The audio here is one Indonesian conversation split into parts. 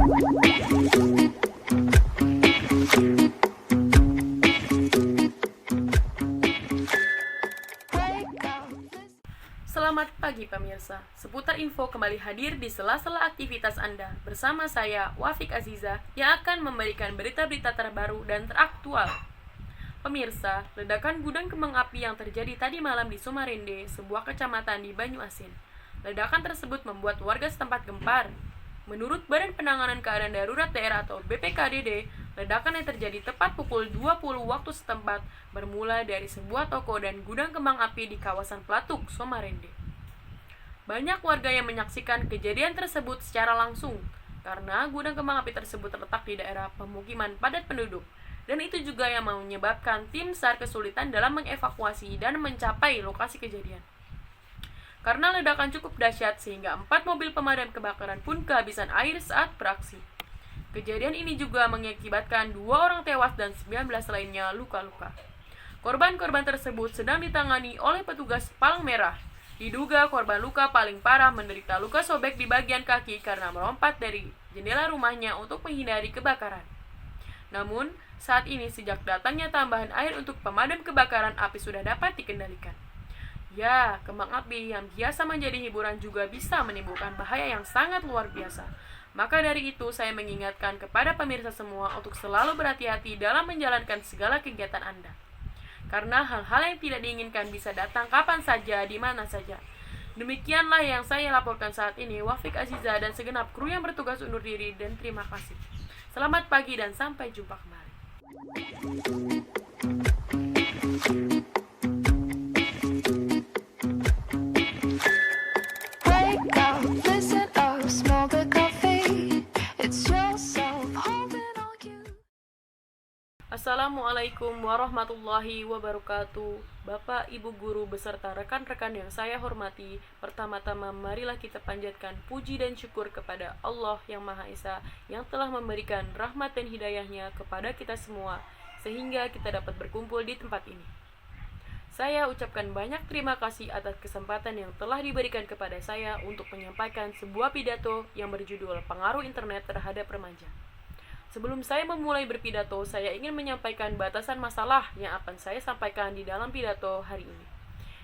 Selamat pagi pemirsa, seputar info kembali hadir di sela-sela aktivitas Anda bersama saya, Wafik Aziza, yang akan memberikan berita-berita terbaru dan teraktual. Pemirsa, ledakan gudang kembang api yang terjadi tadi malam di Sumarende, sebuah kecamatan di Banyuasin. Ledakan tersebut membuat warga setempat gempar. Menurut Badan Penanganan Keadaan Darurat Daerah atau BPKDD, ledakan yang terjadi tepat pukul 20 waktu setempat bermula dari sebuah toko dan gudang kembang api di kawasan Platuk, Sumarende. Banyak warga yang menyaksikan kejadian tersebut secara langsung, karena gudang kembang api tersebut terletak di daerah pemukiman padat penduduk, dan itu juga yang menyebabkan tim SAR kesulitan dalam mengevakuasi dan mencapai lokasi kejadian. Karena ledakan cukup dahsyat sehingga 4 mobil pemadam kebakaran pun kehabisan air saat beraksi. Kejadian ini juga mengakibatkan 2 orang tewas dan 19 lainnya luka-luka. Korban-korban tersebut sedang ditangani oleh petugas Palang Merah. Diduga korban luka paling parah menderita luka sobek di bagian kaki karena melompat dari jendela rumahnya untuk menghindari kebakaran. Namun, saat ini sejak datangnya tambahan air untuk pemadam kebakaran, api sudah dapat dikendalikan. Ya, kembang api yang biasa menjadi hiburan juga bisa menimbulkan bahaya yang sangat luar biasa. Maka dari itu, saya mengingatkan kepada pemirsa semua untuk selalu berhati-hati dalam menjalankan segala kegiatan Anda. Karena hal-hal yang tidak diinginkan bisa datang kapan saja, di mana saja. Demikianlah yang saya laporkan saat ini. Wafik Aziza dan segenap kru yang bertugas undur diri dan terima kasih. Selamat pagi dan sampai jumpa kembali. Wake up, listen up, smell the coffee. It's yourself holding on you. Assalamualaikum warahmatullahi wabarakatuh. Bapak, Ibu guru beserta rekan-rekan yang saya hormati, pertama-tama marilah kita panjatkan puji dan syukur kepada Allah yang Maha Esa yang telah memberikan rahmat dan hidayahnya kepada kita semua sehingga kita dapat berkumpul di tempat ini. Saya ucapkan banyak terima kasih atas kesempatan yang telah diberikan kepada saya untuk menyampaikan sebuah pidato yang berjudul Pengaruh Internet Terhadap Remaja. Sebelum saya memulai berpidato, saya ingin menyampaikan batasan masalah yang akan saya sampaikan di dalam pidato hari ini.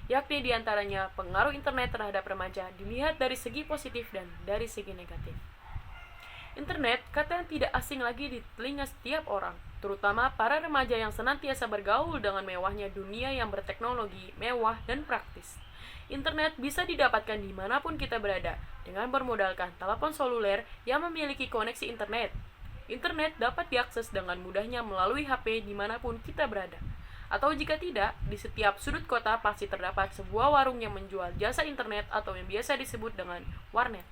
Yakni diantaranya pengaruh internet terhadap remaja dilihat dari segi positif dan dari segi negatif. Internet, kata yang tidak asing lagi di telinga setiap orang, terutama para remaja yang senantiasa bergaul dengan mewahnya dunia yang berteknologi, mewah, dan praktis. Internet bisa didapatkan dimanapun kita berada, dengan bermodalkan telepon seluler yang memiliki koneksi internet. Internet dapat diakses dengan mudahnya melalui HP dimanapun kita berada. Atau jika tidak, di setiap sudut kota pasti terdapat sebuah warung yang menjual jasa internet atau yang biasa disebut dengan warnet.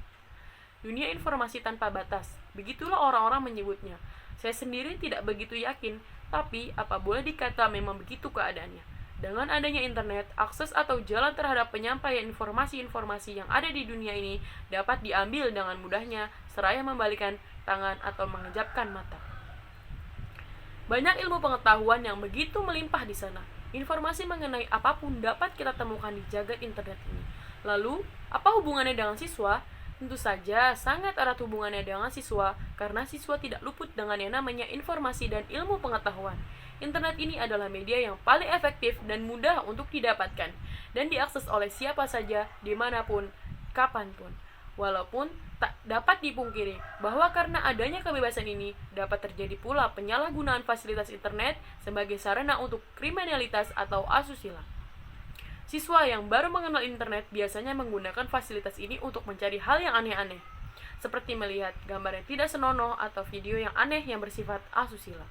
Dunia informasi tanpa batas, begitulah orang-orang menyebutnya. Saya sendiri tidak begitu yakin, tapi apa boleh dikata memang begitu keadaannya. Dengan adanya internet, akses atau jalan terhadap penyampaian informasi-informasi yang ada di dunia ini dapat diambil dengan mudahnya, seraya membalikan tangan atau mengejapkan mata. Banyak ilmu pengetahuan yang begitu melimpah di sana. Informasi mengenai apapun dapat kita temukan di jagat internet ini. Lalu, apa hubungannya dengan siswa? Tentu saja sangat erat hubungannya dengan siswa, karena siswa tidak luput dengan yang namanya informasi dan ilmu pengetahuan. Internet ini adalah media yang paling efektif dan mudah untuk didapatkan, dan diakses oleh siapa saja, dimanapun, kapanpun. Walaupun tak dapat dipungkiri bahwa karena adanya kebebasan ini, dapat terjadi pula penyalahgunaan fasilitas internet sebagai sarana untuk kriminalitas atau asusila. Siswa yang baru mengenal internet biasanya menggunakan fasilitas ini untuk mencari hal yang aneh-aneh, seperti melihat gambar yang tidak senonoh atau video yang aneh yang bersifat asusila.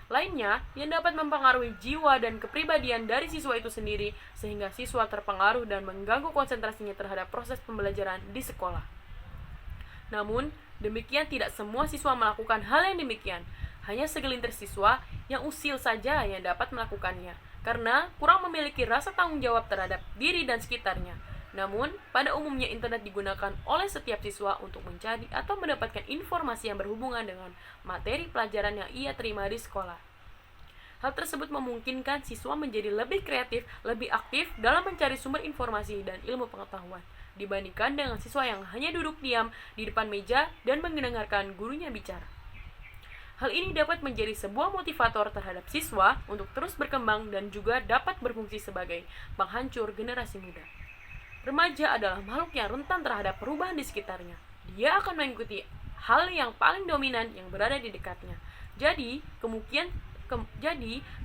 Lainnya, yang dapat mempengaruhi jiwa dan kepribadian dari siswa itu sendiri, sehingga siswa terpengaruh dan mengganggu konsentrasinya terhadap proses pembelajaran di sekolah. Namun, demikian tidak semua siswa melakukan hal yang demikian. Hanya segelintir siswa yang usil saja yang dapat melakukannya, karena kurang memiliki rasa tanggung jawab terhadap diri dan sekitarnya. Namun, pada umumnya internet digunakan oleh setiap siswa untuk mencari atau mendapatkan informasi yang berhubungan dengan materi pelajaran yang ia terima di sekolah. Hal tersebut memungkinkan siswa menjadi lebih kreatif, lebih aktif dalam mencari sumber informasi dan ilmu pengetahuan. dibandingkan dengan siswa yang hanya duduk diam di depan meja dan mendengarkan gurunya bicara. Hal ini dapat menjadi sebuah motivator terhadap siswa untuk terus berkembang dan juga dapat berfungsi sebagai penghancur generasi muda. Remaja adalah makhluk yang rentan terhadap perubahan di sekitarnya. Dia akan mengikuti hal yang paling dominan yang berada di dekatnya. Jadi,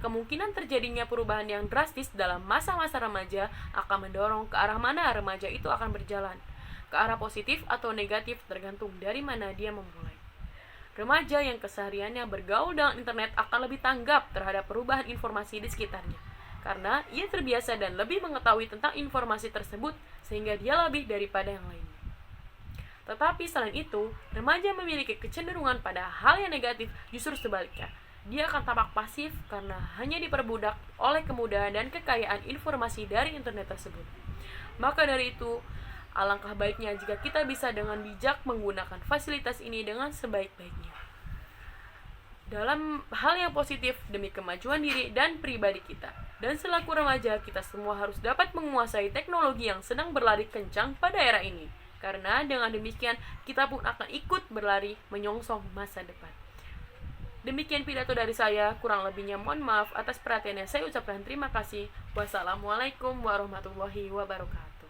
kemungkinan terjadinya perubahan yang drastis dalam masa-masa remaja akan mendorong ke arah mana remaja itu akan berjalan. Ke arah positif atau negatif tergantung dari mana dia memulai. Remaja yang kesehariannya bergaul dengan internet akan lebih tanggap terhadap perubahan informasi di sekitarnya. Karena ia terbiasa dan lebih mengetahui tentang informasi tersebut sehingga dia lebih daripada yang lainnya. Tetapi selain itu, remaja memiliki kecenderungan pada hal yang negatif justru sebaliknya. Dia akan tampak pasif karena hanya diperbudak oleh kemudahan dan kekayaan informasi dari internet tersebut. Maka dari itu, alangkah baiknya jika kita bisa dengan bijak menggunakan fasilitas ini dengan sebaik-baiknya. Dalam hal yang positif demi kemajuan diri dan pribadi kita. Dan selaku remaja, kita semua harus dapat menguasai teknologi yang sedang berlari kencang pada era ini. Karena dengan demikian, kita pun akan ikut berlari menyongsong masa depan. Demikian pidato dari saya, kurang lebihnya mohon maaf atas perhatiannya. Saya ucapkan terima kasih. Wassalamualaikum warahmatullahi wabarakatuh.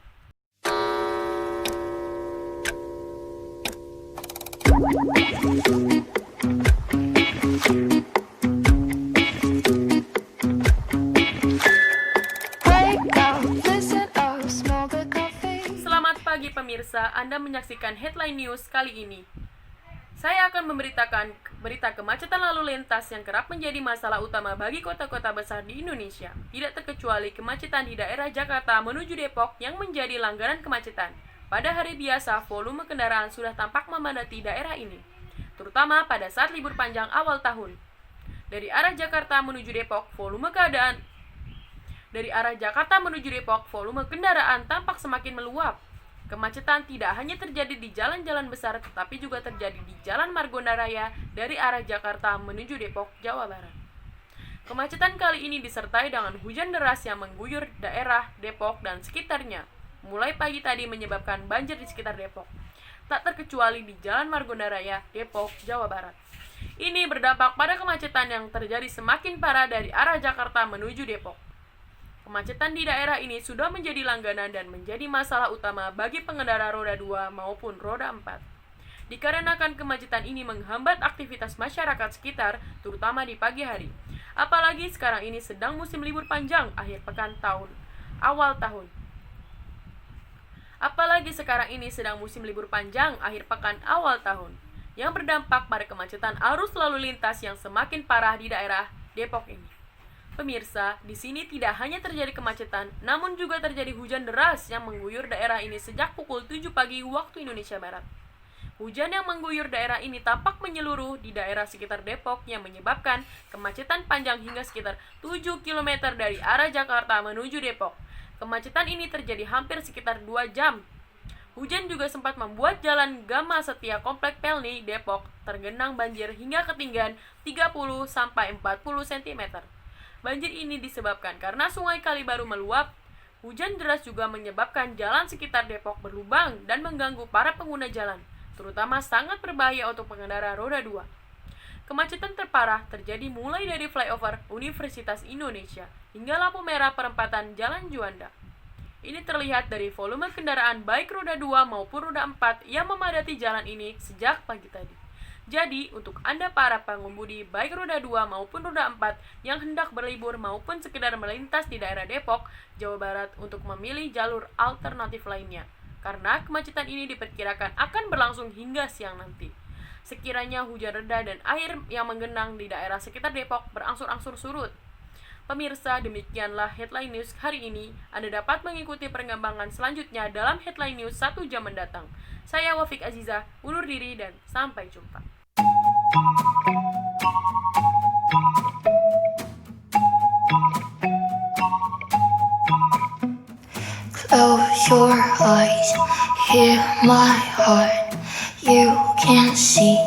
Wake up, listen up, smoke a coffee. Selamat pagi pemirsa, Anda menyaksikan Headline News kali ini. Saya akan memberitakan berita kemacetan lalu lintas yang kerap menjadi masalah utama bagi kota-kota besar di Indonesia. Tidak terkecuali kemacetan di daerah Jakarta menuju Depok yang menjadi langganan kemacetan. Pada hari biasa, volume kendaraan sudah tampak memadati daerah ini, terutama pada saat libur panjang awal tahun. Dari arah Jakarta menuju Depok, volume kendaraan tampak semakin meluap. Kemacetan tidak hanya terjadi di jalan-jalan besar, tetapi juga terjadi di Jalan Margonda Raya dari arah Jakarta menuju Depok, Jawa Barat. Kemacetan kali ini disertai dengan hujan deras yang mengguyur daerah Depok dan sekitarnya. Mulai pagi tadi menyebabkan banjir di sekitar Depok. Tak terkecuali di Jalan Margonda Raya, Depok, Jawa Barat. Ini berdampak pada kemacetan yang terjadi semakin parah dari arah Jakarta menuju Depok. Kemacetan di daerah ini sudah menjadi langganan dan menjadi masalah utama bagi pengendara roda 2 maupun roda 4. Dikarenakan kemacetan ini menghambat aktivitas masyarakat sekitar, terutama di pagi hari. Apalagi sekarang ini sedang musim libur panjang akhir pekan awal tahun. Yang berdampak pada kemacetan arus lalu lintas yang semakin parah di daerah Depok ini. Pemirsa, di sini tidak hanya terjadi kemacetan, namun juga terjadi hujan deras yang mengguyur daerah ini sejak pukul 7 pagi waktu Indonesia Barat. Hujan yang mengguyur daerah ini tampak menyeluruh di daerah sekitar Depok yang menyebabkan kemacetan panjang hingga sekitar 7 km dari arah Jakarta menuju Depok. Kemacetan ini terjadi hampir sekitar 2 jam. Hujan juga sempat membuat jalan Gama Setia Komplek Pelni, Depok tergenang banjir hingga ketinggian 30-40 cm. Banjir ini disebabkan karena Sungai Kalibaru meluap. Hujan deras juga menyebabkan jalan sekitar Depok berlubang dan mengganggu para pengguna jalan, terutama sangat berbahaya untuk pengendara roda 2. Kemacetan terparah terjadi mulai dari flyover Universitas Indonesia hingga lampu merah perempatan Jalan Juanda. Ini terlihat dari volume kendaraan baik roda 2 maupun roda 4 yang memadati jalan ini sejak pagi tadi. Jadi, untuk Anda para pengemudi baik roda 2 maupun roda 4 yang hendak berlibur maupun sekedar melintas di daerah Depok, Jawa Barat untuk memilih jalur alternatif lainnya. Karena kemacetan ini diperkirakan akan berlangsung hingga siang nanti. Sekiranya hujan reda dan air yang menggenang di daerah sekitar Depok berangsur-angsur surut. Pemirsa, demikianlah Headline News hari ini. Anda dapat mengikuti perkembangan selanjutnya dalam Headline News 1 jam mendatang. Saya Wafik Aziza, undur diri dan sampai jumpa. Close your eyes, hear my heart. You can see